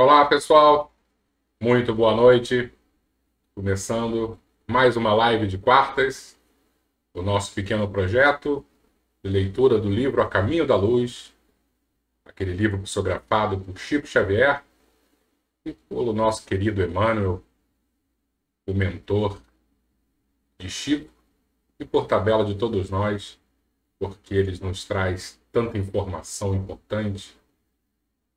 Olá, pessoal. Muito boa noite. Começando mais uma live de quartas, do nosso pequeno projeto de leitura do livro A Caminho da Luz, aquele livro psicografado por Chico Xavier e pelo nosso querido Emmanuel, o mentor de Chico e por tabela de todos nós, porque ele nos traz tanta informação importante.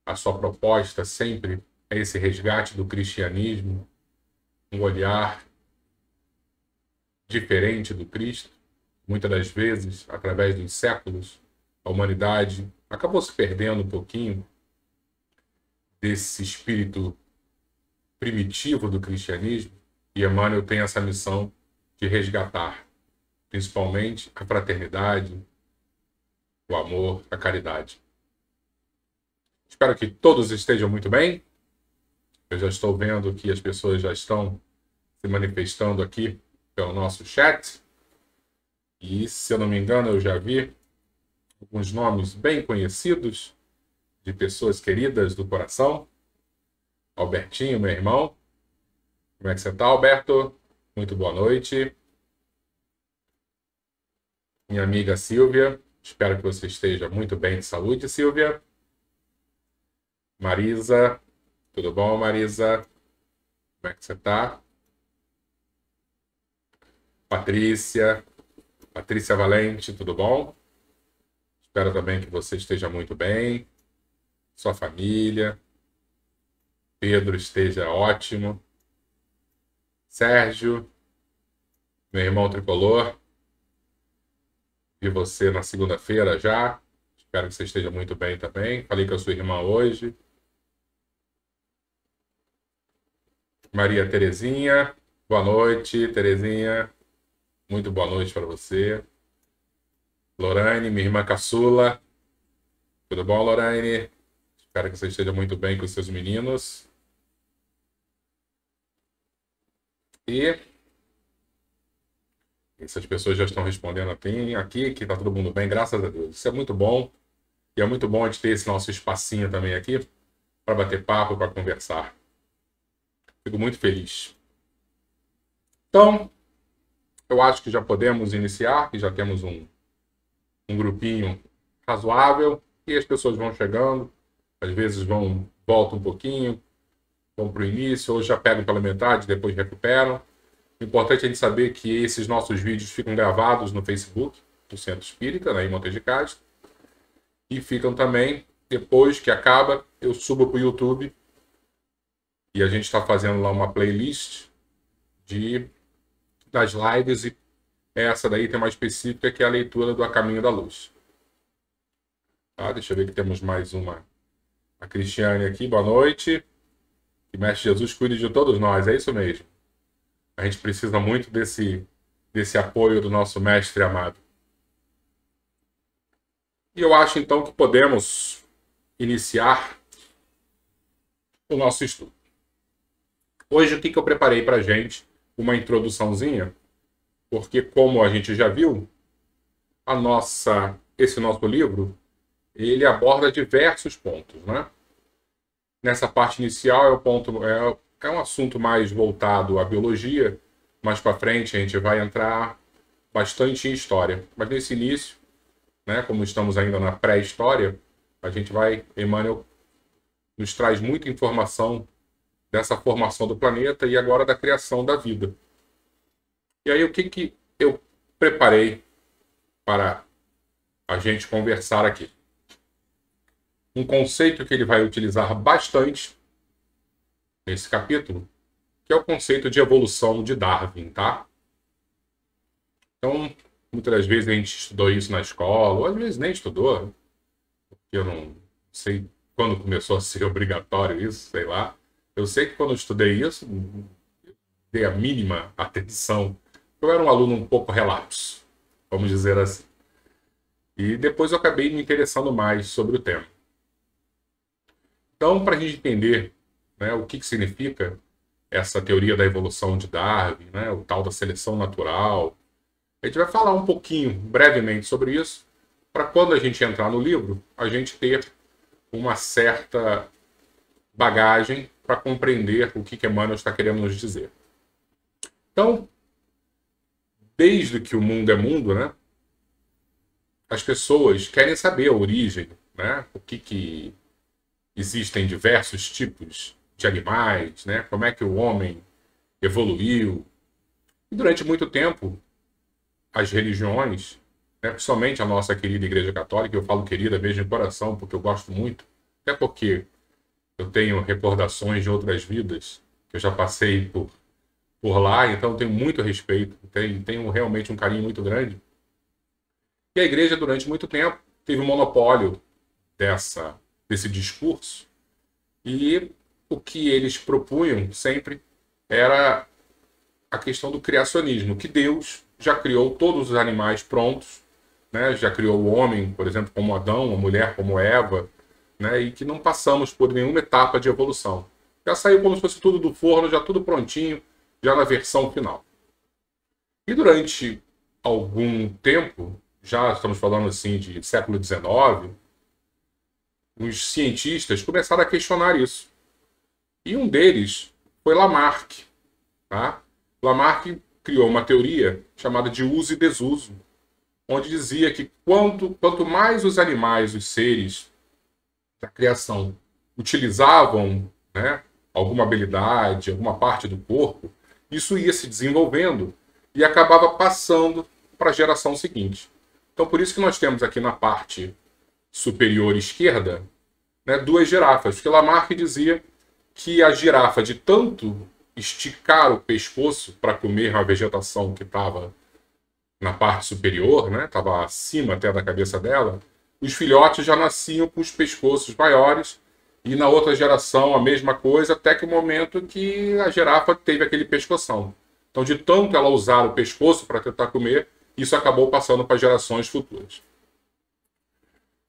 A sua proposta sempre é esse resgate do cristianismo, um olhar diferente do Cristo. Muitas das vezes, através dos séculos, a humanidade acabou se perdendo um pouquinho desse espírito primitivo do cristianismo, e Emmanuel tem essa missão de resgatar, principalmente a fraternidade, o amor, a caridade. Espero que todos estejam muito bem. Eu já estou vendo que as pessoas já estão se manifestando aqui pelo nosso chat. E, se eu não me engano, eu já vi alguns nomes bem conhecidos de pessoas queridas do coração. Albertinho, meu irmão. Como é que você está, Alberto? Muito boa noite. Minha amiga Silvia. Espero que você esteja muito bem de saúde, Silvia. Marisa. Tudo bom, Marisa? Como é que você está? Patrícia. Patrícia Valente, tudo bom? Espero também que você esteja muito bem. Sua família. Pedro esteja ótimo. Sérgio, meu irmão tricolor. Vi você na segunda-feira já. Espero que você esteja muito bem também. Falei com a sua irmã hoje. Maria Terezinha. Boa noite, Terezinha. Muito boa noite para você. Lorane, minha irmã caçula. Tudo bom, Lorane? Espero que você esteja muito bem com os seus meninos. E essas pessoas já estão respondendo aqui que está todo mundo bem, graças a Deus. Isso é muito bom. E é muito bom a gente ter esse nosso espacinho também aqui para bater papo, para conversar. Fico muito feliz. Então, eu acho que já podemos iniciar, que já temos um grupinho razoável e as pessoas vão chegando, às vezes voltam um pouquinho, vão para o início, ou já pegam pela metade, depois recuperam. O importante é a gente saber que esses nossos vídeos ficam gravados no Facebook do Centro Espírita, em Montes de Castro, e ficam também, depois que acaba, eu subo para o YouTube e a gente está fazendo lá uma playlist das lives, e essa daí tem uma específica que é a leitura do A Caminho da Luz. Tá? Deixa eu ver que temos mais uma. A Cristiane aqui, boa noite. Que Mestre Jesus cuide de todos nós, é isso mesmo. A gente precisa muito desse apoio do nosso Mestre amado. E eu acho, então, que podemos iniciar o nosso estudo. Hoje, o que eu preparei para a gente? Uma introduçãozinha, porque, como a gente já viu, esse nosso livro, ele aborda diversos pontos, né? Nessa parte inicial é um assunto mais voltado à biologia. Mais para frente a gente vai entrar bastante em história. Mas nesse início, né, como estamos ainda na pré-história, Emmanuel nos traz muita informação dessa formação do planeta e agora da criação da vida. E aí o que eu preparei para a gente conversar aqui? Um conceito que ele vai utilizar bastante nesse capítulo, que é o conceito de evolução de Darwin, tá? Então, muitas das vezes a gente estudou isso na escola, ou às vezes nem estudou, porque eu não sei quando começou a ser obrigatório isso, sei lá. Eu sei que quando eu estudei isso, dei a mínima atenção. Eu era um aluno um pouco relapso, vamos dizer assim. E depois eu acabei me interessando mais sobre o tema. Então, para a gente entender, né, o que significa essa teoria da evolução de Darwin, né, o tal da seleção natural, a gente vai falar um pouquinho, brevemente, sobre isso, para quando a gente entrar no livro, a gente ter uma certa bagagem para compreender o que Emmanuel está querendo nos dizer. Então, desde que o mundo é mundo, né, as pessoas querem saber a origem, né, o que existem diversos tipos de animais, né, como é que o homem evoluiu. E durante muito tempo, as religiões, né, principalmente a nossa querida Igreja Católica, eu falo querida mesmo de coração, porque eu gosto muito, até porque eu tenho recordações de outras vidas, que eu já passei por lá, então eu tenho muito respeito, tenho realmente um carinho muito grande. E a igreja, durante muito tempo, teve o monopólio desse discurso, e o que eles propunham sempre era a questão do criacionismo, que Deus já criou todos os animais prontos, né? Já criou o homem, por exemplo, como Adão, a mulher como Eva, né? E que não passamos por nenhuma etapa de evolução. Já saiu como se fosse tudo do forno, já tudo prontinho, já na versão final. E durante algum tempo, já estamos falando assim de século XIX, os cientistas começaram a questionar isso. E um deles foi Lamarck. Tá? Lamarck criou uma teoria chamada de uso e desuso, onde dizia que quanto mais os animais, os seres da criação, utilizavam, né, alguma habilidade, alguma parte do corpo, isso ia se desenvolvendo e acabava passando para a geração seguinte. Então, por isso que nós temos aqui na parte superior esquerda, né, duas girafas, porque Lamarck dizia que a girafa, de tanto esticar o pescoço para comer uma vegetação que estava na parte superior, né, estava acima até da cabeça dela, os filhotes já nasciam com os pescoços maiores, e na outra geração a mesma coisa, até que o momento que a girafa teve aquele pescoção. Então, de tanto ela usar o pescoço para tentar comer, isso acabou passando para gerações futuras.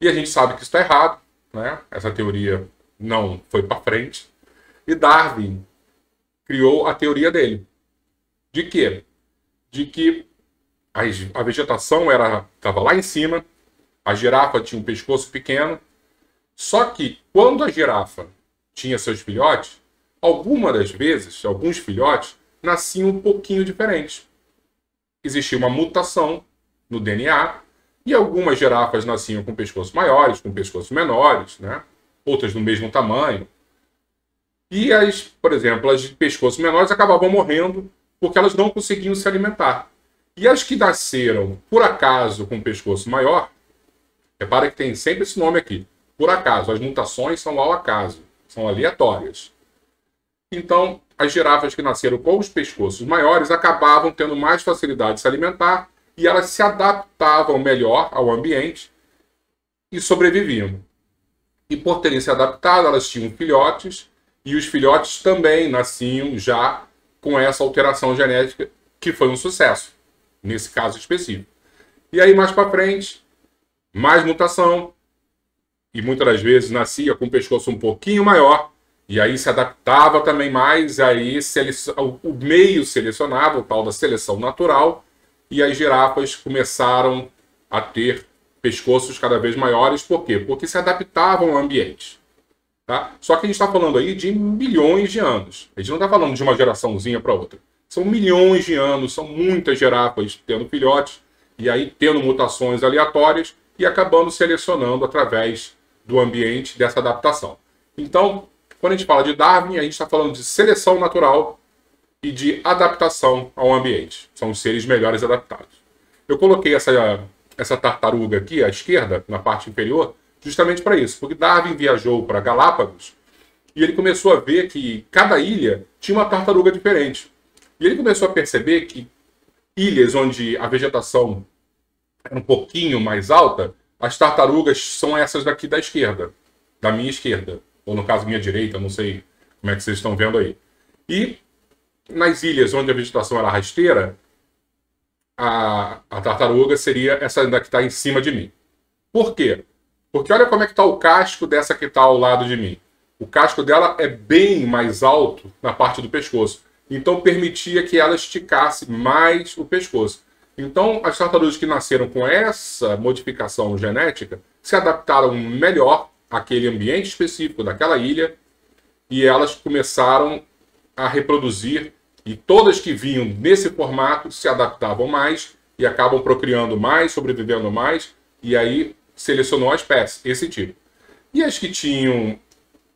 E a gente sabe que isso está errado, né? Essa teoria não foi para frente. E Darwin criou a teoria dele. De quê? De que a vegetação estava lá em cima, a girafa tinha um pescoço pequeno, só que quando a girafa tinha seus filhotes, algumas das vezes, alguns filhotes nasciam um pouquinho diferentes. Existia uma mutação no DNA, e algumas girafas nasciam com pescoços maiores, com pescoços menores, né? Outras do mesmo tamanho. E, por exemplo, as de pescoços menores acabavam morrendo porque elas não conseguiam se alimentar. E as que nasceram, por acaso, com pescoço maior, repara que tem sempre esse nome aqui, por acaso, as mutações são ao acaso, são aleatórias. Então, as girafas que nasceram com os pescoços maiores acabavam tendo mais facilidade de se alimentar e elas se adaptavam melhor ao ambiente e sobreviviam. E por terem se adaptado, elas tinham filhotes, e os filhotes também nasciam já com essa alteração genética, que foi um sucesso, nesse caso específico. E aí, mais para frente, mais mutação, e muitas das vezes nascia com o pescoço um pouquinho maior, e aí se adaptava também mais, aí o meio selecionava, o tal da seleção natural, e as girafas começaram a ter pescoços cada vez maiores. Por quê? Porque se adaptavam ao ambiente. Tá? Só que a gente está falando aí de milhões de anos. A gente não está falando de uma geraçãozinha para outra. São milhões de anos, são muitas girafas tendo filhotes, e aí tendo mutações aleatórias, e acabando selecionando através do ambiente dessa adaptação. Então, quando a gente fala de Darwin, a gente está falando de seleção natural e de adaptação ao ambiente. São os seres melhores adaptados. Eu coloquei essa tartaruga aqui à esquerda, na parte inferior, justamente para isso. Porque Darwin viajou para Galápagos e ele começou a ver que cada ilha tinha uma tartaruga diferente. E ele começou a perceber que ilhas onde a vegetação era um pouquinho mais alta, as tartarugas são essas daqui da esquerda, da minha esquerda. Ou no caso, minha direita, não sei como é que vocês estão vendo aí. E nas ilhas onde a vegetação era rasteira, a tartaruga seria essa daqui que está em cima de mim. Por quê? Porque olha como é que está o casco dessa que está ao lado de mim. O casco dela é bem mais alto na parte do pescoço. Então permitia que ela esticasse mais o pescoço. Então as tartarugas que nasceram com essa modificação genética se adaptaram melhor àquele ambiente específico daquela ilha e elas começaram a reproduzir, e todas que vinham nesse formato se adaptavam mais e acabam procriando mais, sobrevivendo mais, e aí selecionou a espécie, esse tipo. E as que tinham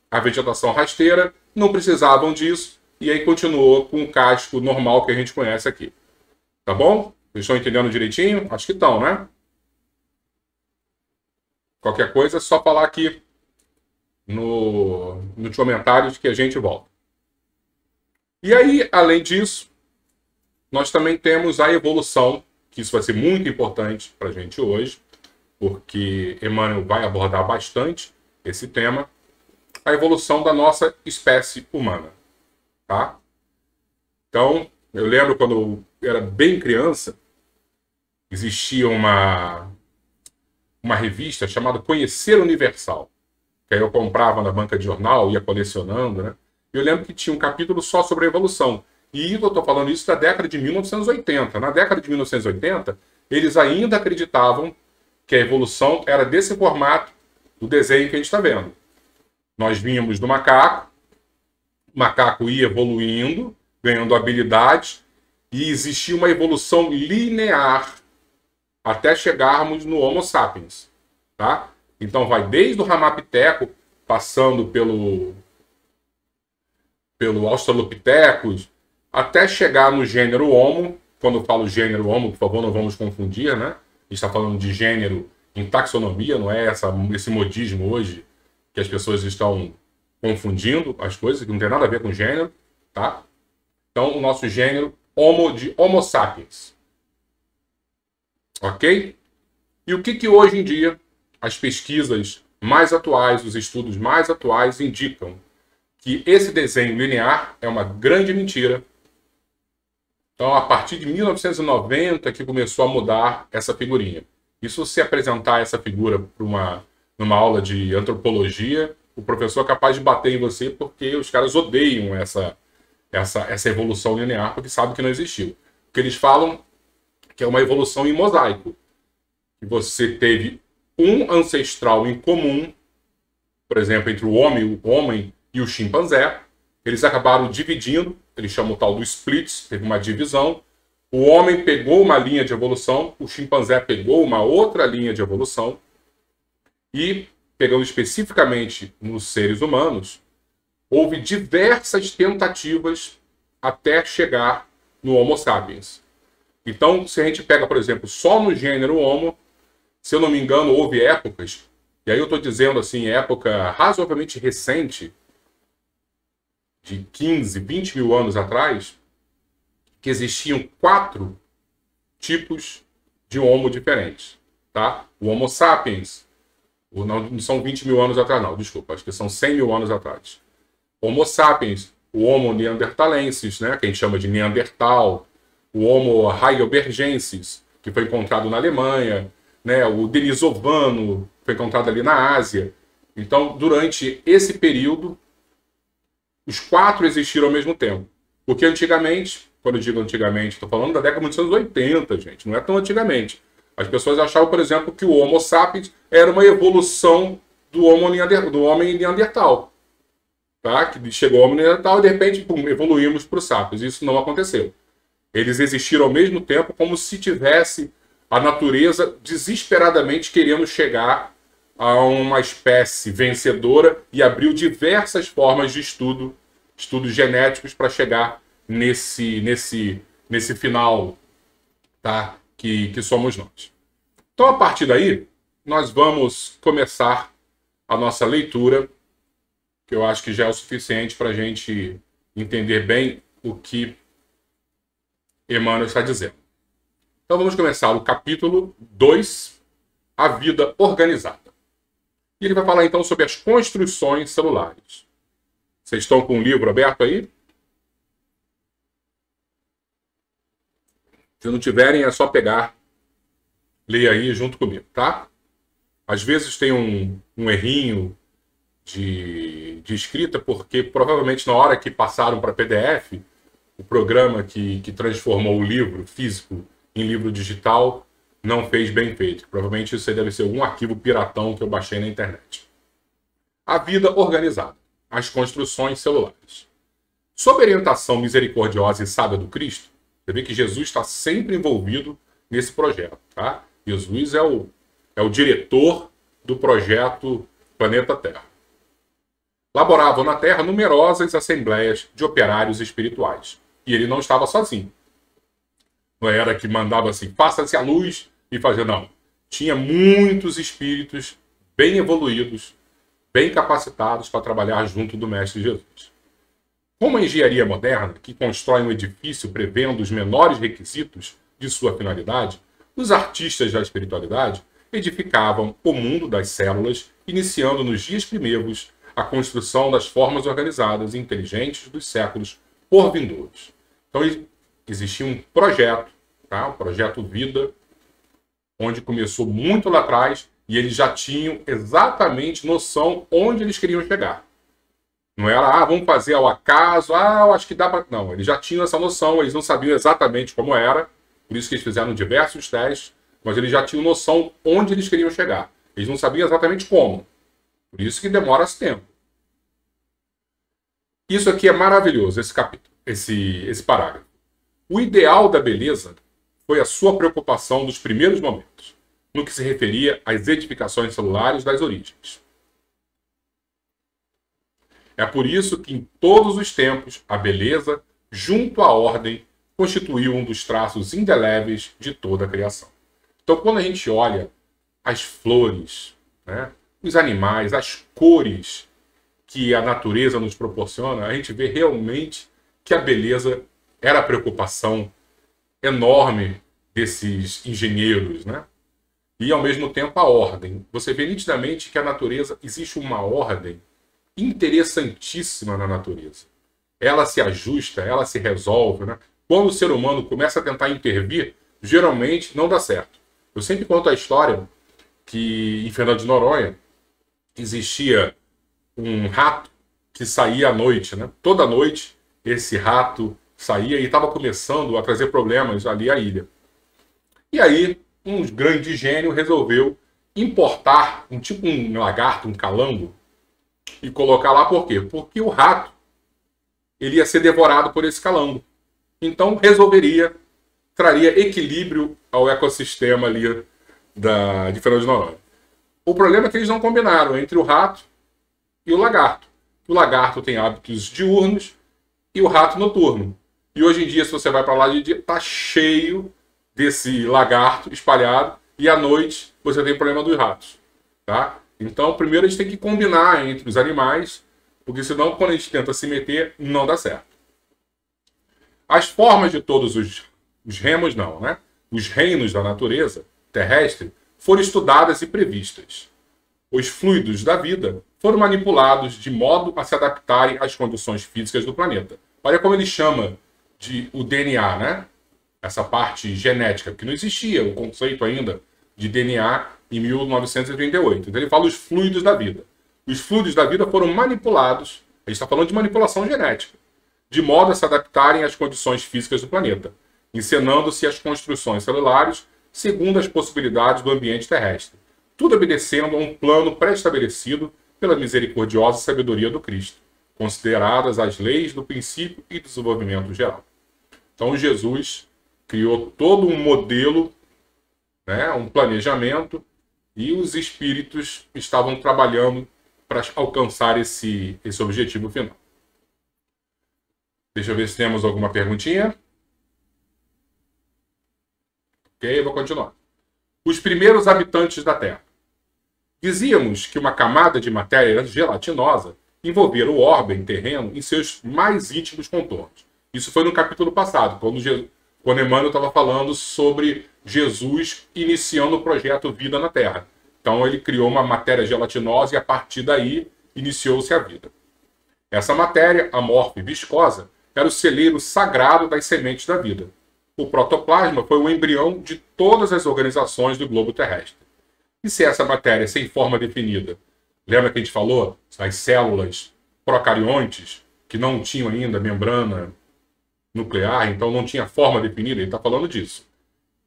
a vegetação rasteira não precisavam disso, e aí continuou com o casco normal que a gente conhece aqui. Tá bom? Vocês estão entendendo direitinho? Acho que estão, né? Qualquer coisa é só falar aqui nos comentários que a gente volta. E aí, além disso, nós também temos a evolução, que isso vai ser muito importante para a gente hoje, porque Emmanuel vai abordar bastante esse tema, a evolução da nossa espécie humana. Tá? Então, eu lembro quando eu era bem criança, existia uma revista chamada Conhecer Universal, que aí eu comprava na banca de jornal, ia colecionando, né? Eu lembro que tinha um capítulo só sobre a evolução. E eu estou falando isso da década de 1980. Na década de 1980, eles ainda acreditavam que a evolução era desse formato do desenho que a gente está vendo. Nós vínhamos do macaco, o macaco ia evoluindo, ganhando habilidades, e existia uma evolução linear até chegarmos no Homo sapiens. Tá? Então vai desde o Ramapiteco, passando pelo Australopithecus, até chegar no gênero Homo. Quando eu falo gênero Homo, por favor, não vamos confundir, né? A gente está falando de gênero em taxonomia, não é esse modismo hoje que as pessoas estão confundindo as coisas, que não tem nada a ver com gênero, tá? Então, o nosso gênero Homo de Homo sapiens. Ok? E o que hoje em dia as pesquisas mais atuais, os estudos mais atuais indicam que esse desenho linear é uma grande mentira. Então, a partir de 1990 que começou a mudar essa figurinha. E se você apresentar essa figura para numa aula de antropologia, o professor é capaz de bater em você porque os caras odeiam essa evolução linear, porque sabem que não existiu. Porque eles falam que é uma evolução em mosaico. Que você teve um ancestral em comum, por exemplo, entre o homem e o chimpanzé. Eles acabaram dividindo, eles chamam o tal do splits, teve uma divisão. O homem pegou uma linha de evolução, o chimpanzé pegou uma outra linha de evolução. E, pegando especificamente nos seres humanos, houve diversas tentativas até chegar no Homo sapiens. Então, se a gente pega, por exemplo, só no gênero Homo, se eu não me engano, houve épocas, e aí eu estou dizendo assim, época razoavelmente recente, de 15, 20 mil anos atrás, que existiam 4 tipos de Homo diferentes. Tá? O Homo sapiens, não são 20 mil anos atrás, não, desculpa, acho que são 100 mil anos atrás. Homo sapiens, o Homo neanderthalensis, né, que a gente chama de Neandertal, o Homo heidelbergensis, que foi encontrado na Alemanha, né, o denisovano, foi encontrado ali na Ásia. Então, durante esse período, os 4 existiram ao mesmo tempo. Porque antigamente, quando eu digo antigamente, estou falando da década de 1980, gente, não é tão antigamente. As pessoas achavam, por exemplo, que o Homo sapiens era uma evolução do homem neandertal. Tá? Que chegou ao homem neandertal e, de repente, pum, evoluímos para os sapiens. Isso não aconteceu. Eles existiram ao mesmo tempo como se tivesse a natureza desesperadamente querendo chegar a uma espécie vencedora e abriu diversas formas de estudos genéticos para chegar nesse final, tá? que somos nós. Então, a partir daí, nós vamos começar a nossa leitura, que eu acho que já é o suficiente para a gente entender bem o que Emmanuel está dizendo. Então vamos começar o capítulo 2, a vida organizada. E ele vai falar então sobre as construções celulares. Vocês estão com o livro aberto aí? Se não tiverem, é só pegar, ler aí junto comigo, tá? Às vezes tem um errinho de escrita, porque provavelmente na hora que passaram para PDF, o programa que transformou o livro físico em livro digital não fez bem feito. Provavelmente isso aí deve ser algum arquivo piratão que eu baixei na internet. A vida organizada. as construções celulares. Sob a orientação misericordiosa e sábia do Cristo, você vê que Jesus está sempre envolvido nesse projeto. Tá? Jesus é o diretor do projeto Planeta Terra. Laboravam na Terra numerosas assembleias de operários espirituais. E ele não estava sozinho. Não era que mandava assim, faça-se a luz e fazia, não. Tinha muitos espíritos bem evoluídos, bem capacitados para trabalhar junto do Mestre Jesus. Como a engenharia moderna, que constrói um edifício prevendo os menores requisitos de sua finalidade, os artistas da espiritualidade edificavam o mundo das células, iniciando nos dias primeiros a construção das formas organizadas e inteligentes dos séculos por vindouros. Então existia um projeto, tá? O projeto Vida, onde começou muito lá atrás e eles já tinham exatamente noção onde eles queriam chegar. Não era, vamos fazer ao acaso, eu acho que dá para... Não, eles já tinham essa noção, eles não sabiam exatamente como era, por isso que eles fizeram diversos testes, mas eles já tinham noção onde eles queriam chegar. Eles não sabiam exatamente como. Por isso que demora esse tempo. Isso aqui é maravilhoso, esse capítulo, esse parágrafo. O ideal da beleza foi a sua preocupação nos primeiros momentos, no que se referia às edificações celulares das origens. É por isso que em todos os tempos a beleza, junto à ordem, constituiu um dos traços indeléveis de toda a criação. Então, quando a gente olha as flores, né, os animais, as cores que a natureza nos proporciona, a gente vê realmente que a beleza era a preocupação enorme desses engenheiros, né? E, ao mesmo tempo, a ordem. Você vê nitidamente que a natureza, existe uma ordem interessantíssima na natureza. Ela se ajusta, ela se resolve, né? Quando o ser humano começa a tentar intervir, geralmente não dá certo. Eu sempre conto a história que em Fernando de Noronha existia um rato que saía à noite, né? Toda noite esse rato saía e estava começando a trazer problemas ali à ilha. E aí um grande gênio resolveu importar um lagarto, um calango, e colocar lá por quê? Porque o rato ele ia ser devorado por esse calango. Então traria equilíbrio ao ecossistema ali de Fernando de Noronha. O problema é que eles não combinaram entre o rato e o lagarto. O lagarto tem hábitos diurnos e o rato noturno. E hoje em dia, se você vai para lá de dia, está cheio desse lagarto espalhado e à noite você tem o problema dos ratos. Tá? Então, primeiro a gente tem que combinar entre os animais, porque senão, quando a gente tenta se meter, não dá certo. As formas de todos os remos, não, né? Os reinos da natureza terrestre foram estudadas e previstas. Os fluidos da vida foram manipulados de modo a se adaptarem às condições físicas do planeta. Olha como ele chama de o DNA, né? Essa parte genética, porque não existia o conceito ainda de DNA em 1938. Então ele fala os fluidos da vida. Os fluidos da vida foram manipulados, a gente está falando de manipulação genética, de modo a se adaptarem às condições físicas do planeta, encenando-se as construções celulares segundo as possibilidades do ambiente terrestre, tudo obedecendo a um plano pré-estabelecido pela misericordiosa sabedoria do Cristo, consideradas as leis do princípio e desenvolvimento geral. Então Jesus criou todo um modelo, né, um planejamento, e os espíritos estavam trabalhando para alcançar esse objetivo final. Deixa eu ver se temos alguma perguntinha. Ok, eu vou continuar. Os primeiros habitantes da Terra. Dizíamos que uma camada de matéria gelatinosa envolvera o orbe terreno em seus mais íntimos contornos. Isso foi no capítulo passado, quando Emmanuel estava falando sobre Jesus iniciando o projeto Vida na Terra. Então ele criou uma matéria gelatinosa e a partir daí iniciou-se a vida. Essa matéria, amorfa e viscosa, era o celeiro sagrado das sementes da vida. O protoplasma foi o embrião de todas as organizações do globo terrestre. E se essa matéria sem forma definida, lembra que a gente falou? As células procariontes, que não tinham ainda membrana nuclear, então não tinha forma definida, ele está falando disso.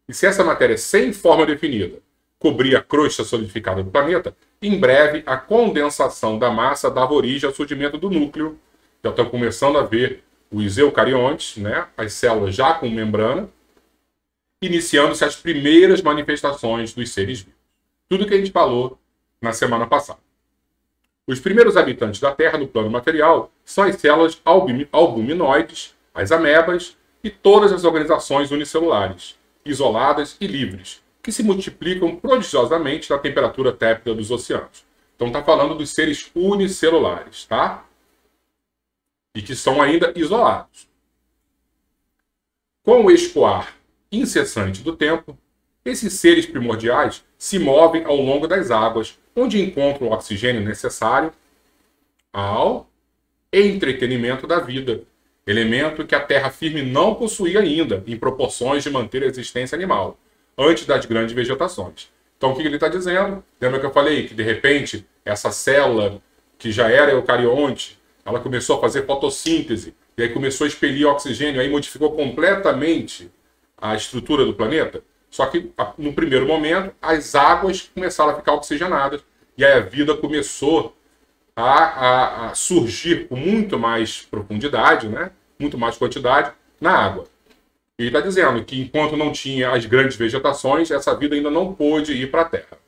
E se essa matéria sem forma definida cobrir a crosta solidificada do planeta, em breve a condensação da massa dava origem ao surgimento do núcleo. Já estão começando a ver os eucariontes, né? As células já com membrana, iniciando-se as primeiras manifestações dos seres vivos. Tudo que a gente falou na semana passada. Os primeiros habitantes da Terra no plano material são as células albuminoides, as amebas e todas as organizações unicelulares, isoladas e livres, que se multiplicam prodigiosamente na temperatura tépida dos oceanos. Então está falando dos seres unicelulares, tá? E que são ainda isolados. Com o escoar incessante do tempo, esses seres primordiais se movem ao longo das águas, onde encontram o oxigênio necessário ao entretenimento da vida, elemento que a terra firme não possuía ainda, em proporções de manter a existência animal, antes das grandes vegetações. Então, o que ele está dizendo? Lembra que eu falei que, de repente, essa célula, que já era eucarionte, ela começou a fazer fotossíntese, e aí começou a expelir oxigênio, aí modificou completamente a estrutura do planeta? Só que, no primeiro momento, as águas começaram a ficar oxigenadas, e aí a vida começou a surgir com muito mais profundidade, né? Muito mais quantidade, na água. E ele está dizendo que, enquanto não tinha as grandes vegetações, essa vida ainda não pôde ir para a Terra.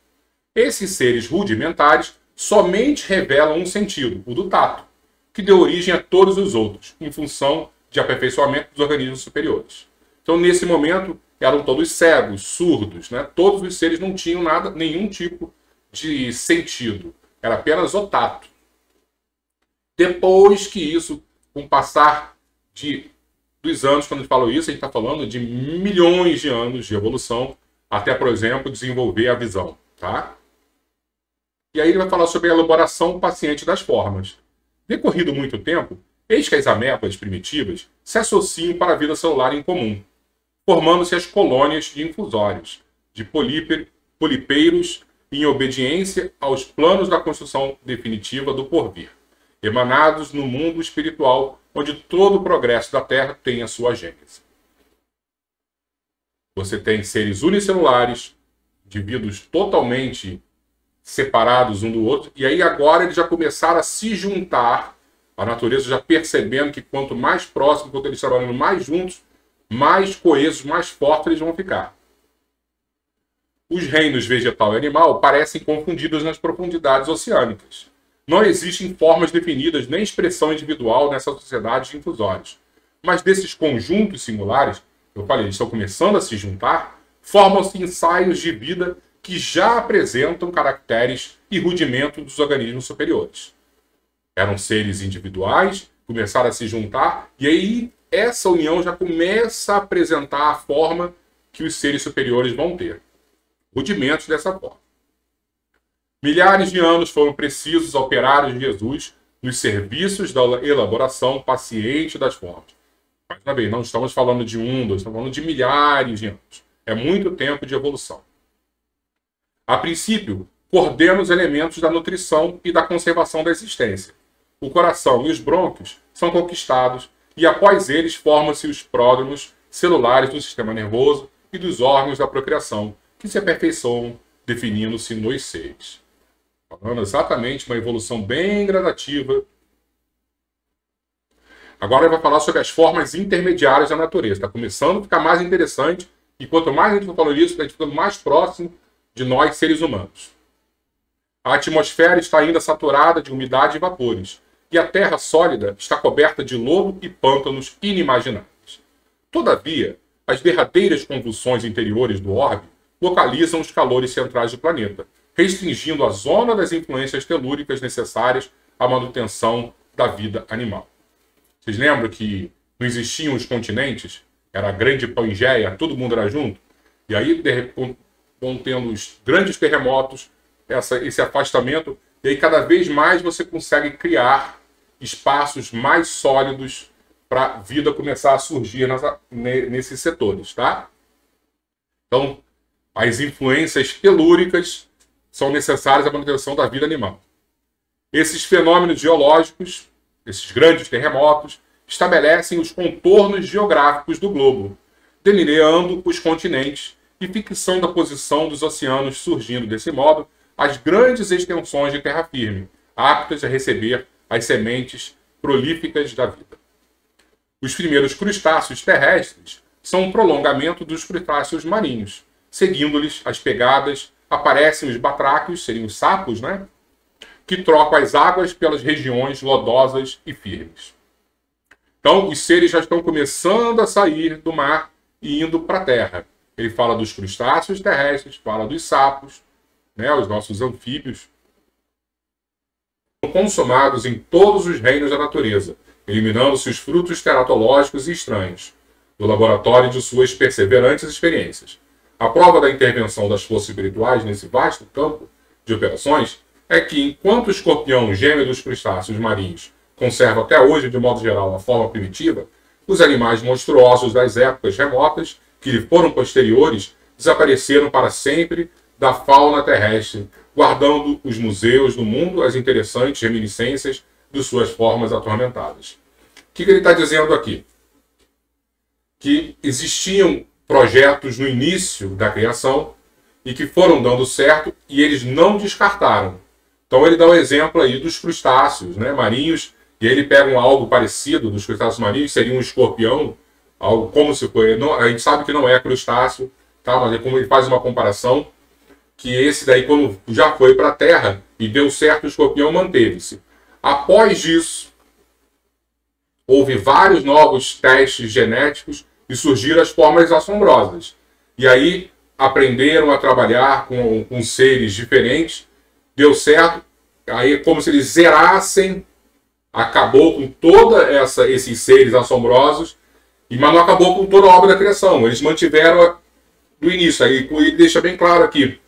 Esses seres rudimentares somente revelam um sentido, o do tato, que deu origem a todos os outros, em função de aperfeiçoamento dos organismos superiores. Então, nesse momento, eram todos cegos, surdos, né? Todos os seres não tinham nada, nenhum tipo de sentido. Era apenas o tato. Depois que isso, com o passar dos anos, quando a gente falou isso, a gente está falando de milhões de anos de evolução, até, por exemplo, desenvolver a visão, tá? E aí ele vai falar sobre a elaboração paciente das formas. Decorrido muito tempo, eis que as amebas primitivas se associam para a vida celular em comum, formando-se as colônias de infusórios, de polipeiros, em obediência aos planos da construção definitiva do porvir, emanados no mundo espiritual, onde todo o progresso da Terra tem a sua gênese. Você tem seres unicelulares, indivíduos totalmente separados um do outro, e aí agora eles já começaram a se juntar, a natureza já percebendo que quanto mais próximo, quanto eles trabalhando mais juntos, mais coesos, mais fortes eles vão ficar. Os reinos vegetal e animal parecem confundidos nas profundidades oceânicas. Não existem formas definidas nem expressão individual nessa sociedade de infusórios. Mas desses conjuntos singulares, eu falei, eles estão começando a se juntar, formam-se ensaios de vida que já apresentam caracteres e rudimentos dos organismos superiores. Eram seres individuais, começaram a se juntar, e aí essa união já começa a apresentar a forma que os seres superiores vão ter. Rudimentos dessa forma. Milhares de anos foram precisos operários de Jesus nos serviços da elaboração paciente das formas. Mais uma vez, não estamos falando de dois, estamos falando de milhares de anos. É muito tempo de evolução. A princípio, coordena os elementos da nutrição e da conservação da existência. O coração e os brônquios são conquistados e após eles formam-se os pródromos celulares do sistema nervoso e dos órgãos da procriação, que se aperfeiçoam, definindo-se nos seres. Falando exatamente uma evolução bem gradativa. Agora ele vai falar sobre as formas intermediárias da natureza. Está começando a ficar mais interessante, e quanto mais a gente for falando isso, a gente fica mais próximo de nós, seres humanos. A atmosfera está ainda saturada de umidade e vapores, e a terra sólida está coberta de lodo e pântanos inimagináveis. Todavia, as derradeiras convulsões interiores do orbe localizam os calores centrais do planeta, restringindo a zona das influências telúricas necessárias à manutenção da vida animal. Vocês lembram que não existiam os continentes? Era a grande Pangeia, todo mundo era junto? E aí vão tendo os grandes terremotos, esse afastamento, e aí cada vez mais você consegue criar espaços mais sólidos para a vida começar a surgir nesses setores, tá? Então, as influências telúricas são necessárias à manutenção da vida animal. Esses fenômenos geológicos, esses grandes terremotos, estabelecem os contornos geográficos do globo, delineando os continentes e fixando a posição dos oceanos, surgindo desse modo as grandes extensões de terra firme, aptas a receber as sementes prolíficas da vida. Os primeiros crustáceos terrestres são um prolongamento dos crustáceos marinhos. Seguindo-lhes as pegadas, aparecem os batráquios, seriam os sapos, né? Que trocam as águas pelas regiões lodosas e firmes. Então, os seres já estão começando a sair do mar e indo para a terra. Ele fala dos crustáceos terrestres, fala dos sapos, né, os nossos anfíbios, consumados em todos os reinos da natureza, eliminando-se os frutos teratológicos e estranhos, do laboratório de suas perseverantes experiências. A prova da intervenção das forças espirituais nesse vasto campo de operações é que, enquanto o escorpião gêmeo dos crustáceos marinhos conserva até hoje, de modo geral, a forma primitiva, os animais monstruosos das épocas remotas, que lhe foram posteriores, desapareceram para sempre da fauna terrestre, guardando os museus do mundo as interessantes reminiscências de suas formas atormentadas. O que ele está dizendo aqui? Que existiam projetos no início da criação e que foram dando certo e eles não descartaram. Então ele dá o exemplo aí dos crustáceos, né, marinhos, e aí ele pega algo parecido dos crustáceos marinhos, seria um escorpião, algo como se fosse. A gente sabe que não é crustáceo, tá? Mas é como ele faz uma comparação, que esse daí, quando já foi para a Terra e deu certo, o escorpião manteve-se. Após isso, houve vários novos testes genéticos e surgiram as formas assombrosas. E aí aprenderam a trabalhar com seres diferentes, deu certo, aí é como se eles zerassem, acabou com toda esses seres assombrosos, mas não acabou com toda a obra da criação. Eles mantiveram do início. Aí ele deixa bem claro aqui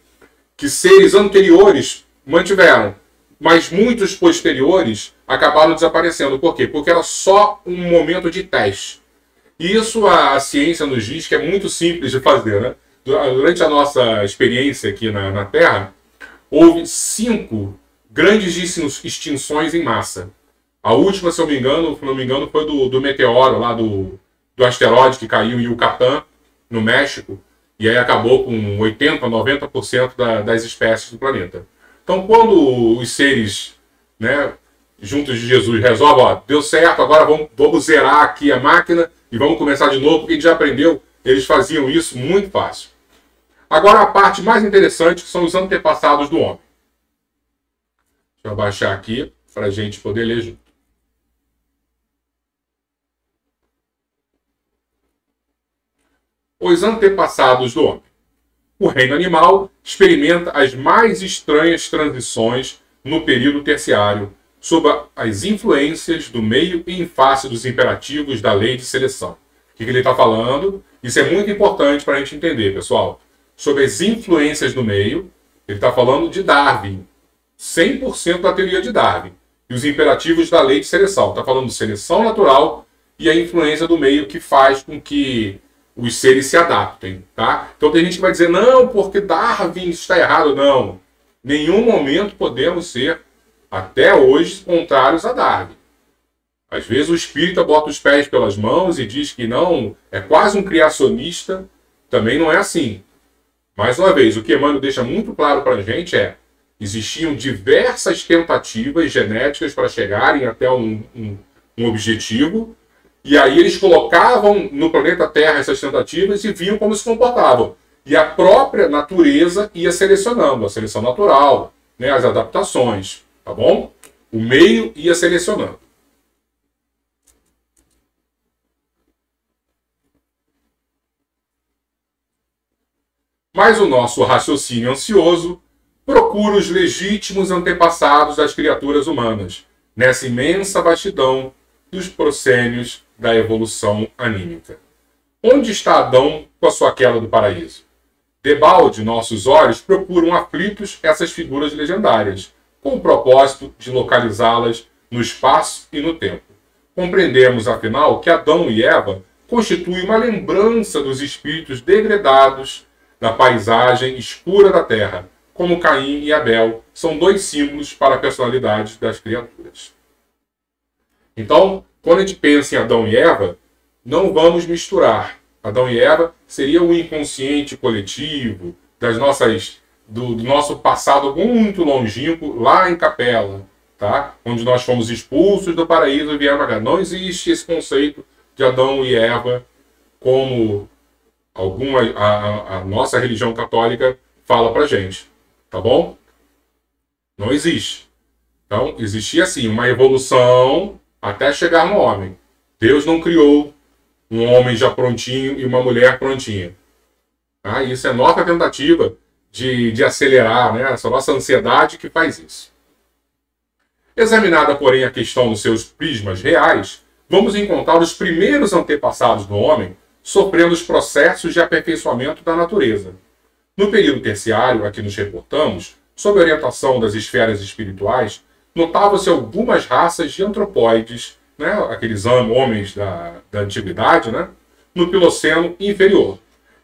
que seres anteriores mantiveram, mas muitos posteriores acabaram desaparecendo. Por quê? Porque era só um momento de teste. E isso a ciência nos diz que é muito simples de fazer, né? Durante a nossa experiência aqui na Terra, houve 5 grandes extinções em massa. A última, se eu não me engano, foi do meteoro lá do asteroide que caiu em Yucatán, no México, e aí acabou com 80%, 90% das espécies do planeta. Então, quando os seres, né, juntos de Jesus resolvem, ó, deu certo, agora vamos zerar aqui a máquina e vamos começar de novo, porque a gente já aprendeu, eles faziam isso muito fácil. Agora, a parte mais interessante são os antepassados do homem. Deixa eu abaixar aqui para a gente poder ler junto. Os antepassados do homem. O reino animal experimenta as mais estranhas transições no período terciário, sob as influências do meio e em face dos imperativos da lei de seleção. O que ele está falando? Isso é muito importante para a gente entender, pessoal. Sobre as influências do meio, ele está falando de Darwin, 100% da teoria de Darwin. E os imperativos da lei de seleção. Está falando de seleção natural e a influência do meio que faz com que os seres se adaptem, tá? Então tem gente que vai dizer, não, porque Darwin está errado. Não. Em nenhum momento podemos ser, até hoje, contrários a Darwin. Às vezes o espírita bota os pés pelas mãos e diz que não, é quase um criacionista. Também não é assim. Mais uma vez, o que Emmanuel deixa muito claro para a gente é, existiam diversas tentativas genéticas para chegarem até um objetivo. E aí eles colocavam no planeta Terra essas tentativas e viam como se comportavam. E a própria natureza ia selecionando, a seleção natural, né, as adaptações, tá bom? O meio ia selecionando. Mas o nosso raciocínio ansioso procura os legítimos antepassados das criaturas humanas, nessa imensa vastidão dos proscênios da evolução anímica. Onde está Adão com a sua queda do paraíso? Debalde, nossos olhos procuram aflitos essas figuras legendárias, com o propósito de localizá-las no espaço e no tempo. Compreendemos, afinal, que Adão e Eva constituem uma lembrança dos espíritos degredados da paisagem escura da Terra, como Caim e Abel são 2 símbolos para a personalidade das criaturas. Então, quando a gente pensa em Adão e Eva, não vamos misturar Adão e Eva seria o inconsciente coletivo do nosso passado muito longínquo lá em Capela, tá? Onde nós fomos expulsos do paraíso e viemos cá. Não existe esse conceito de Adão e Eva como a nossa religião católica fala pra gente, tá bom? Não existe. Então, existia assim uma evolução até chegar no homem. Deus não criou um homem já prontinho e uma mulher prontinha. Tá? Isso é nossa tentativa de acelerar, né? Essa nossa ansiedade que faz isso. Examinada, porém, a questão nos seus prismas reais, vamos encontrar os primeiros antepassados do homem sofrendo os processos de aperfeiçoamento da natureza. No período terciário, a que nos reportamos, sob a orientação das esferas espirituais, notavam-se algumas raças de antropóides, né, aqueles homens da antiguidade, né, no Piloceno inferior.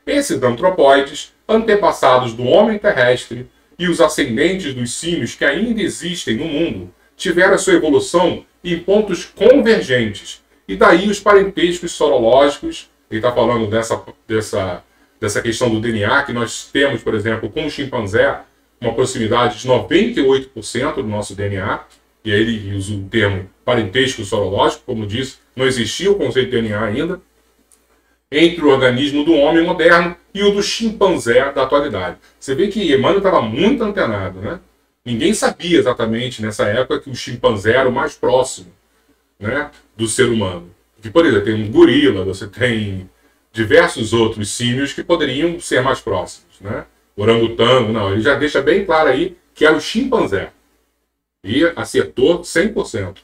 Esses antropóides, antepassados do homem terrestre e os ascendentes dos símios que ainda existem no mundo, tiveram a sua evolução em pontos convergentes, e daí os parentescos sorológicos. Ele está falando dessa questão do DNA, que nós temos, por exemplo, com o chimpanzé, uma proximidade de 98% do nosso DNA, e aí ele usa o termo parentesco sorológico, como disse, não existia o conceito de DNA ainda, entre o organismo do homem moderno e o do chimpanzé da atualidade. Você vê que Emmanuel estava muito antenado, né? Ninguém sabia exatamente nessa época que o chimpanzé era o mais próximo, né, do ser humano. Porque, por exemplo, tem um gorila, você tem diversos outros símios que poderiam ser mais próximos, né? Orangotango, não, ele já deixa bem claro aí que é o chimpanzé. E acertou 100%.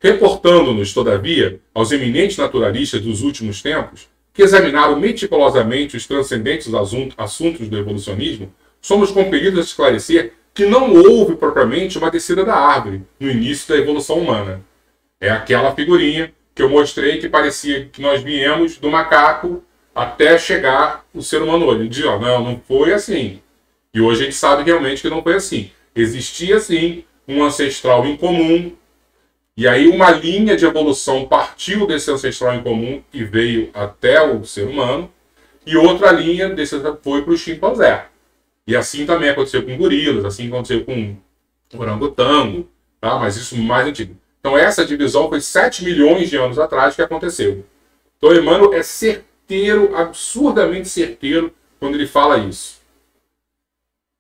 Reportando-nos, todavia, aos eminentes naturalistas dos últimos tempos, que examinaram meticulosamente os transcendentes assuntos do evolucionismo, somos compelidos a esclarecer que não houve propriamente uma descida da árvore no início da evolução humana. É aquela figurinha que eu mostrei que parecia que nós viemos do macaco até chegar o ser humano hoje. Ele diz, não foi assim. E hoje a gente sabe realmente que não foi assim. Existia, sim, um ancestral em comum, e aí uma linha de evolução partiu desse ancestral em comum e veio até o ser humano, e outra linha foi para o chimpanzé. E assim também aconteceu com gorilas, assim aconteceu com orangotango, tá? Mas isso mais antigo. Então essa divisão foi 7 milhões de anos atrás que aconteceu. Então Emmanuel é certeiro, absurdamente certeiro, quando ele fala isso.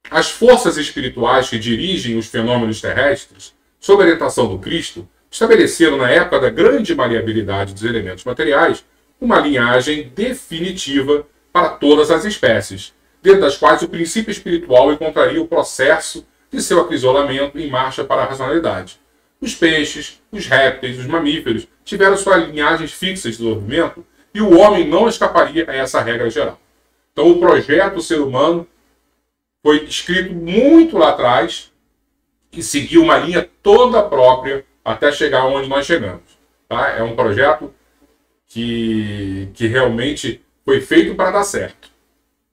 As forças espirituais que dirigem os fenômenos terrestres, sob a orientação do Cristo, estabeleceram na época da grande variabilidade dos elementos materiais uma linhagem definitiva para todas as espécies, dentro das quais o princípio espiritual encontraria o processo de seu acrisolamento em marcha para a racionalidade. Os peixes, os répteis, os mamíferos tiveram suas linhagens fixas de desenvolvimento e o homem não escaparia a essa regra geral. Então o projeto ser humano foi escrito muito lá atrás e seguiu uma linha toda própria até chegar onde nós chegamos. Tá? É um projeto que realmente foi feito para dar certo.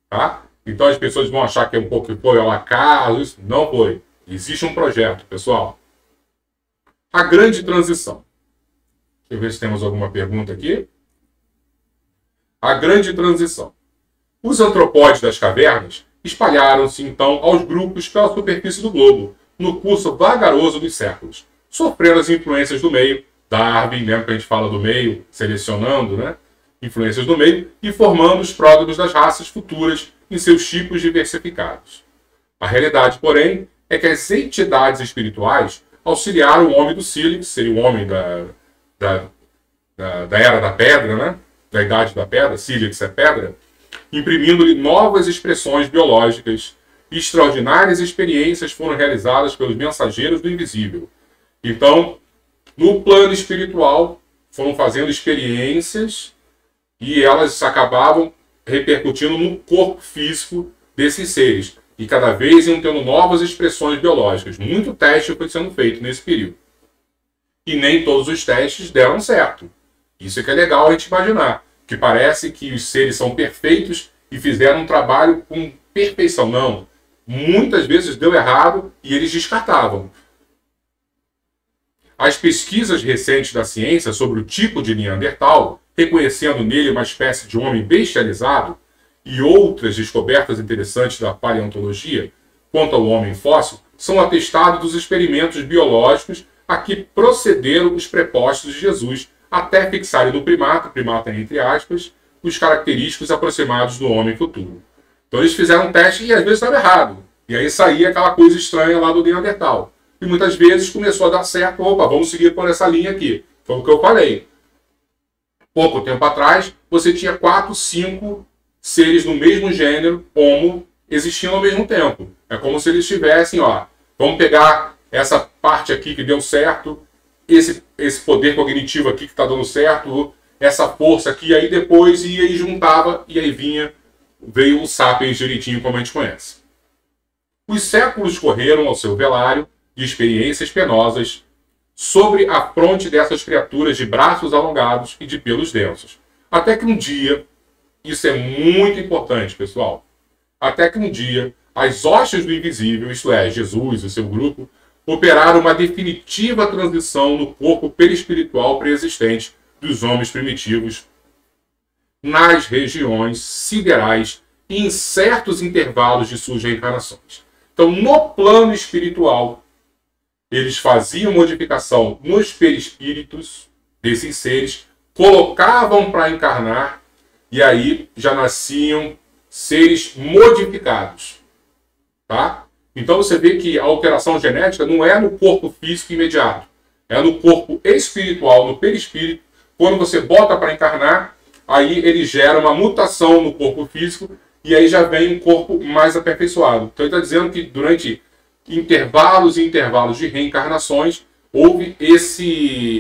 Tá? Então as pessoas vão achar que é um pouco foi ao acaso, isso não foi. Existe um projeto, pessoal. A grande transição. Deixa eu ver se temos alguma pergunta aqui. A grande transição. Os antropóides das cavernas espalharam-se então aos grupos pela superfície do globo, no curso vagaroso dos séculos, sofrendo as influências do meio, Darwin, lembra que a gente fala do meio, selecionando, né? Influências do meio, e formando os pródromos das raças futuras em seus tipos diversificados. A realidade, porém, é que as entidades espirituais auxiliaram o homem do sílix, seria o homem da era da pedra, né? Da idade da pedra, sílix é pedra, imprimindo-lhe novas expressões biológicas, e extraordinárias experiências foram realizadas pelos mensageiros do invisível. Então, no plano espiritual, foram fazendo experiências e elas acabavam repercutindo no corpo físico desses seres. E cada vez iam tendo novas expressões biológicas. Muito teste foi sendo feito nesse período. E nem todos os testes deram certo. Isso é que é legal a gente imaginar. Que parece que os seres são perfeitos e fizeram um trabalho com perfeição. Não. Muitas vezes deu errado e eles descartavam. As pesquisas recentes da ciência sobre o tipo de Neandertal reconhecendo nele uma espécie de homem bestializado, e outras descobertas interessantes da paleontologia quanto ao homem fóssil são atestados dos experimentos biológicos a que procederam os prepostos de Jesus até fixarem no primata entre aspas, os característicos aproximados do homem futuro. Então eles fizeram um teste e às vezes estava errado. E aí saía aquela coisa estranha lá do Neandertal. E muitas vezes começou a dar certo. Opa, vamos seguir por essa linha aqui. Foi o que eu falei. Pouco tempo atrás, você tinha 4, 5 seres no mesmo gênero, Homo, existindo ao mesmo tempo. É como se eles tivessem, ó, vamos pegar essa parte aqui que deu certo, esse poder cognitivo aqui que está dando certo, essa força aqui, e aí depois ia e juntava, e aí veio o Sapiens direitinho como a gente conhece. Os séculos correram ao seu velário de experiências penosas sobre a fronte dessas criaturas de braços alongados e de pelos densos. Até que um dia, isso é muito importante, pessoal, até que um dia as hostes do invisível, isto é, Jesus e seu grupo, operaram uma definitiva transição no corpo perispiritual pré-existente dos homens primitivos nas regiões siderais e em certos intervalos de suas reencarnações. Então, no plano espiritual, eles faziam modificação nos perispíritos desses seres, colocavam para encarnar e aí já nasciam seres modificados. Tá? Então você vê que a alteração genética não é no corpo físico imediato, é no corpo espiritual, no perispírito. Quando você bota para encarnar, aí ele gera uma mutação no corpo físico e aí já vem um corpo mais aperfeiçoado. Então ele está dizendo que durante intervalos e intervalos de reencarnações houve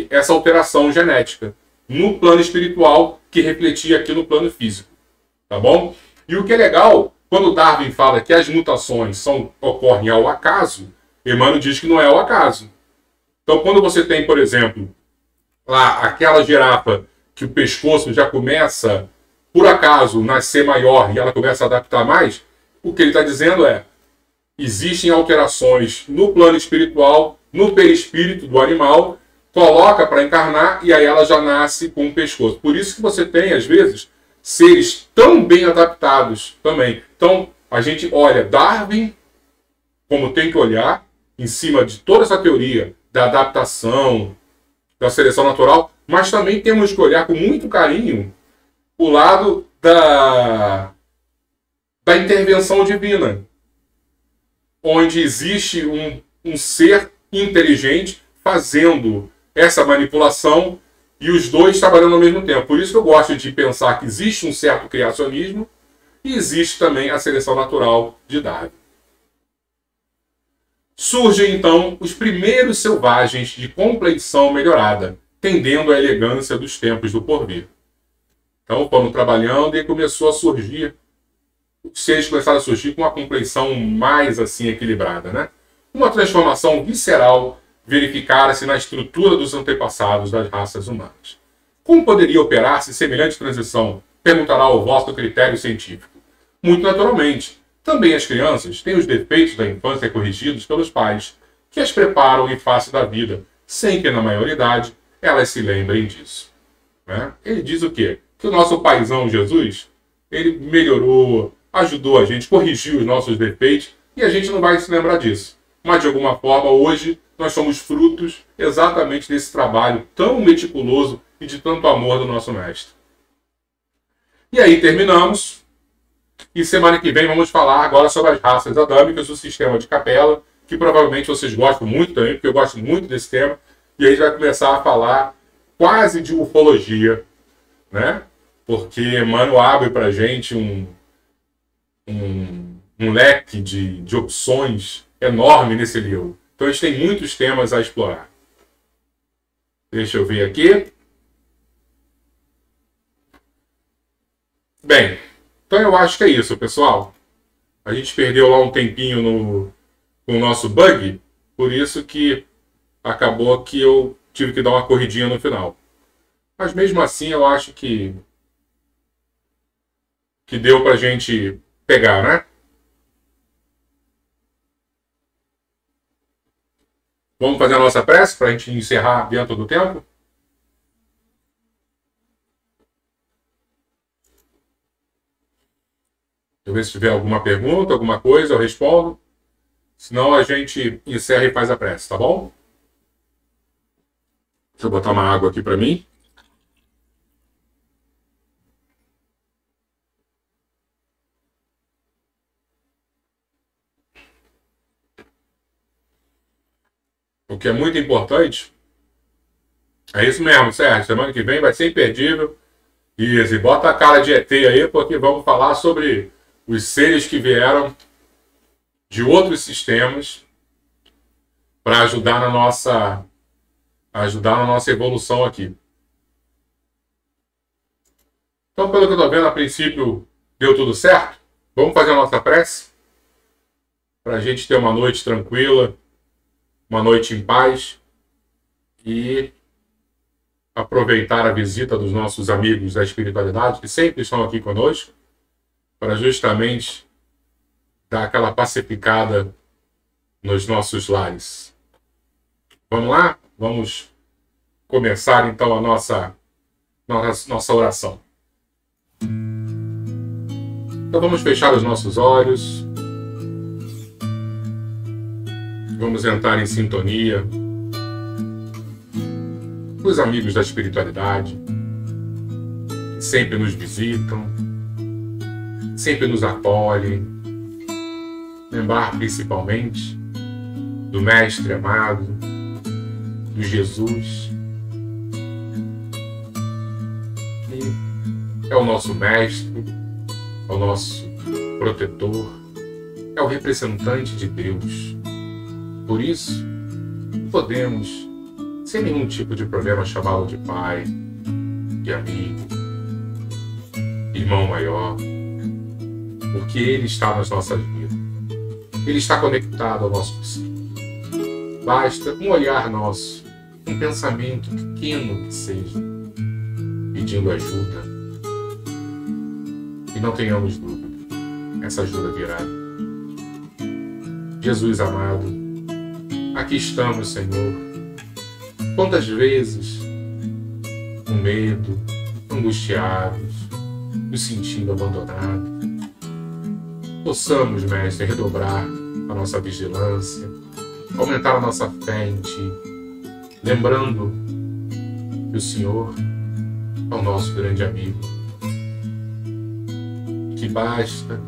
essa alteração genética no plano espiritual que refletia aqui no plano físico. Tá bom? E o que é legal, quando Darwin fala que as mutações ocorrem ao acaso, Emmanuel diz que não é ao acaso. Então, quando você tem, por exemplo, lá aquela girafa que o pescoço já começa, por acaso, nascer maior e ela começa a adaptar mais, o que ele está dizendo é: existem alterações no plano espiritual, no perispírito do animal, coloca para encarnar e aí ela já nasce com o pescoço. Por isso que você tem, às vezes, seres tão bem adaptados também. Então, a gente olha Darwin, como tem que olhar, em cima de toda essa teoria da adaptação, da seleção natural, mas também temos que olhar com muito carinho o lado da intervenção divina, onde existe um ser inteligente fazendo essa manipulação e os dois trabalhando ao mesmo tempo. Por isso que eu gosto de pensar que existe um certo criacionismo e existe também a seleção natural de Darwin. Surgem, então, os primeiros selvagens de compleição melhorada, tendendo à elegância dos tempos do porvir. Então, foram trabalhando e começou a surgir, os seres começaram a surgir com uma compleição mais assim equilibrada, né? Uma transformação visceral verificara-se na estrutura dos antepassados das raças humanas. Como poderia operar-se semelhante transição? Perguntará o vosso critério científico. Muito naturalmente. Também as crianças têm os defeitos da infância corrigidos pelos pais, que as preparam em face da vida, sem que na maioridade elas se lembrem disso. Né? Ele diz o quê? Que o nosso paizão Jesus, ele melhorou, ajudou a gente, corrigiu os nossos defeitos, e a gente não vai se lembrar disso. Mas, de alguma forma, hoje, nós somos frutos exatamente desse trabalho tão meticuloso e de tanto amor do nosso mestre. E aí terminamos. E semana que vem vamos falar agora sobre as raças adâmicas, o sistema de Capella, que provavelmente vocês gostam muito também, porque eu gosto muito desse tema. E aí a gente vai começar a falar quase de ufologia, né? Porque Emmanuel abre para a gente um leque de opções enorme nesse livro. Então a gente tem muitos temas a explorar. Deixa eu ver aqui. Bem, então eu acho que é isso, pessoal. A gente perdeu lá um tempinho com o nosso bug, por isso que acabou que eu tive que dar uma corridinha no final. Mas mesmo assim eu acho que deu pra gente pegar, né? Vamos fazer a nossa prece para a gente encerrar dentro do tempo? eu ver se tiver alguma pergunta, alguma coisa, eu respondo. Senão a gente encerra e faz a prece, tá bom? Deixa eu botar uma água aqui para mim. O que é muito importante é isso mesmo, Sérgio. Semana que vem vai ser imperdível. Isso, e bota a cara de ET aí, porque vamos falar sobre os seres que vieram de outros sistemas para ajudar na nossa evolução aqui. Então, pelo que eu estou vendo, a princípio deu tudo certo. Vamos fazer a nossa prece para a gente ter uma noite tranquila, uma noite em paz e aproveitar a visita dos nossos amigos da espiritualidade, que sempre estão aqui conosco, para justamente dar aquela pacificada nos nossos lares. Vamos lá? Vamos começar então a nossa oração. Então vamos fechar os nossos olhos. Vamos entrar em sintonia com os amigos da espiritualidade, que sempre nos visitam, sempre nos acolhem. Lembrar principalmente do Mestre amado, do Jesus, que é o nosso Mestre, é o nosso protetor, é o representante de Deus. Por isso, podemos, sem nenhum tipo de problema, chamá-lo de Pai, de amigo, irmão maior, porque Ele está nas nossas vidas. Ele está conectado ao nosso psique. Basta um olhar nosso, um pensamento pequeno que seja, pedindo ajuda. E não tenhamos dúvida, essa ajuda virá. Jesus amado, aqui estamos, Senhor. Quantas vezes, com medo, angustiados, nos sentindo abandonados, possamos, Mestre, redobrar a nossa vigilância, aumentar a nossa fé em Ti, lembrando que o Senhor é o nosso grande amigo, que basta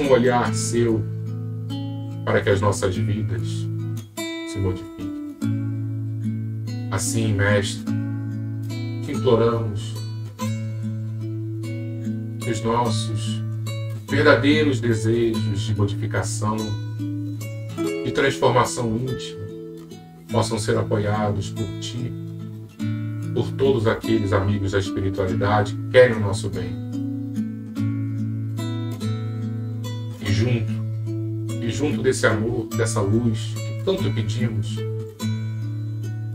um olhar Seu para que as nossas vidas se modifiquem. Assim, Mestre, te imploramos que os nossos verdadeiros desejos de modificação, de transformação íntima, possam ser apoiados por Ti, por todos aqueles amigos da espiritualidade que querem o nosso bem. E junto desse amor, dessa luz que tanto pedimos,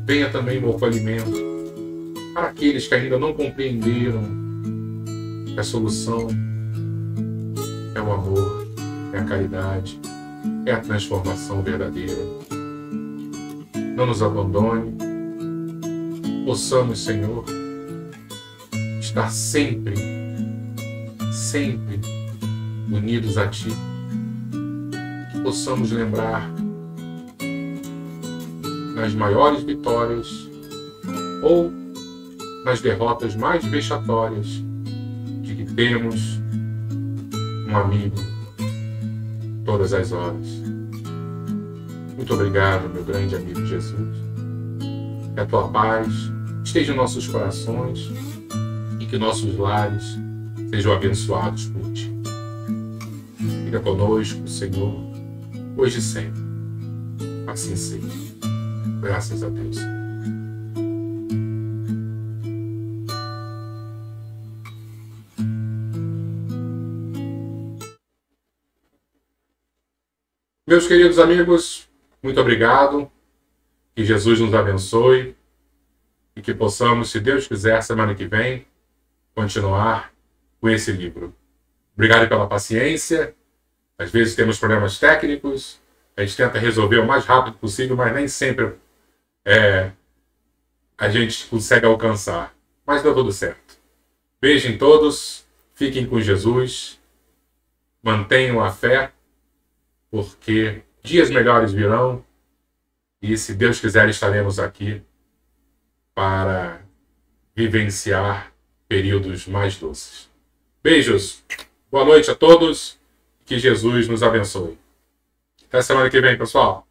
venha também o acolhimento para aqueles que ainda não compreenderam que a solução é o amor, é a caridade, é a transformação verdadeira. Não nos abandone. Possamos, Senhor, estar sempre unidos a Ti. Que possamos lembrar nas maiores vitórias ou nas derrotas mais vexatórias de que temos um amigo todas as horas. Muito obrigado, meu grande amigo Jesus. Que a Tua paz esteja em nossos corações e que nossos lares sejam abençoados por Ti. Fica conosco, Senhor, hoje e sempre. Assim seja. Graças a Deus. Meus queridos amigos, muito obrigado. Que Jesus nos abençoe e que possamos, se Deus quiser, semana que vem, continuar com esse livro. Obrigado pela paciência. Às vezes temos problemas técnicos, a gente tenta resolver o mais rápido possível, mas nem sempre a gente consegue alcançar. Mas deu tudo certo. Beijo em todos, fiquem com Jesus mantenham a fé, porque dias melhores virão e, se Deus quiser, estaremos aqui para vivenciar períodos mais doces. Beijos, boa noite a todos, que Jesus nos abençoe. Até semana que vem, pessoal.